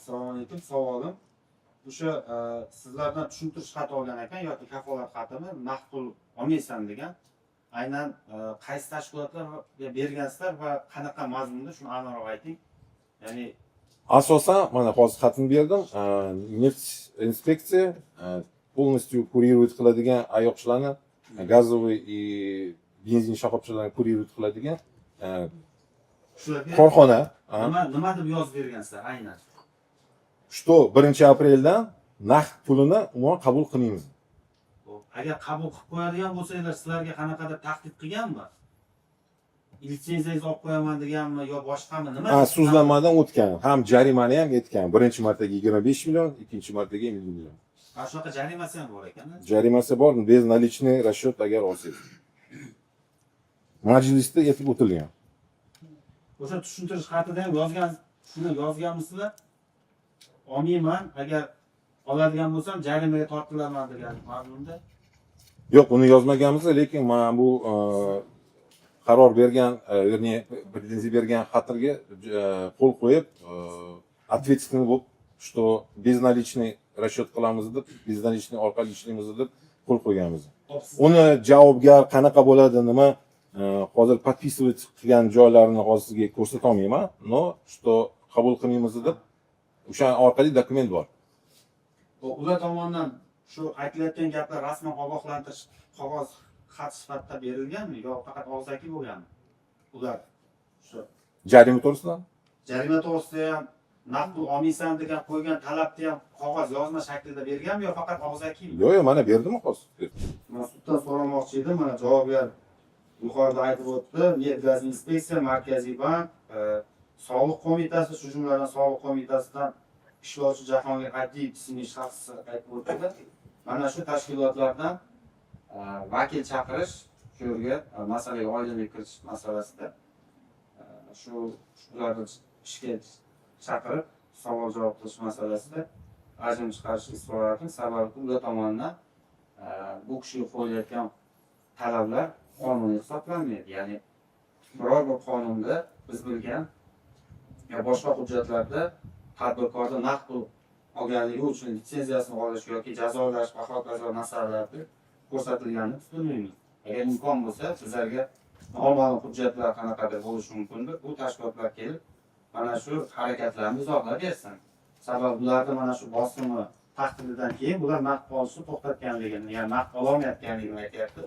Assalomu alaykum. Savolim o'sha sizlardan tushuntirish xati olgan ekan yoki kafolat xatimi naqd pul olmaysan degan. Aynan qaysi tashkilotlarga bergansizlar va qanaqa mazmunda shuni aniqroq ayting. Ya'ni asosan mana hozir xatni berdim. Neft inspeksiya полностью курирует qiladigan ayoqchilarni gazовый и benzin shoxobchalarini курирует qiladigan shularga korxona. nima deb yozib bergansizlar aynan? Что 1 apreldan naqd pulini umuman qabul qilmaymiz. Agar qabul qilib qo'yadigan bo'lsanglar, sizlarga qanaqadir tahdid qilganmi? Litsenziyangiz olib qo'yaman deganmi yo boshqami? Nima? So'zlanmadan o'tgan. Ham jarimani ham aytgan. Birinchi martaga 25 million, ikkinchi martaga 50 million. Shunaqa jarimasi ham bor ekan. Jarimasi bor, bez наличный расчет agar olsangiz. Majlisda aytib o'tilgan. O'sha tushuntirish xatida ham yozgan, shuni yozganmisizlar? Olmayman, agar oladigan bo'lsam jarimaga tortilaman degan mazmunda. Yo'q, uni yozmaganmiz, lekin men bu qaror bergan, ya'ni pretenziya bergan xatirga qo'l qo'yib, ответственный bo'lib, что безналичный расчет qilamiz deb, безналичный orqali ishlaymiz deb qo'l qo'yganmiz. Uni javobgar qanaqa bo'ladi, nima hozir подписывать qilgan joylarini hozir sizga ko'rsata olmayman, но что qabul qilmaymiz deb o'sha orqali dokument bor. Ular tomonidan shu aytilayotgan gaplar rasman ogohlantirish qog'oz xat sifatida berilganmi yo faqat og'zaki bo'lganmi? Ular shu Jarima to'g'risida? jarima to'g'risida ham naqd pul olmaysan degan qo'ygan talabni ham qog'oz yozma shaklida berganmi yo faqat og'zakimi? Yo'q, mana berdim hozir. Men suddan so'ramoqchi edim, mana javobgar yuqorida aytib o'tdi, Neft gaz inspeksiya, Markaziy bank, Soliq qo'mitasi, shu jumladan Soliq qo'mitasidan ishlovchi Jahongir Atiyev ismli shaxs aytib o'tdi. Mana shu tashkilotlardan vakil chaqirish, shu yerga masalaga oydinlik kiritish masalasida shularni ishga chaqirib savol javob qilish masalasida ajrim chiqarishni so'radim. Sababi ular tomonidan bu kishiga qo'yilayotgan talablar qonuniy hisoblanmaydi. Ya'ni biror bir qonunda biz bilgan boshqa hujjatlarda tadbirkorda naqd pul olganligi uchun litsenziyasini olish yoki jazolash va hokazo masalalarni ko'rsatilganini tutilmaymiz. Agar imkon bo'lsa, sizlarga noma'lum hujjatlar qanaqadir bo'lishi mumkindir. Bu tashkilotlar kelib mana shu harakatlarni izohlab bersin. Sababi ularda mana shu bosimi tahdididan keyin bular naqd olishni to'xtatganligini, ya'ni naqd ololmayotganligini aytyapti.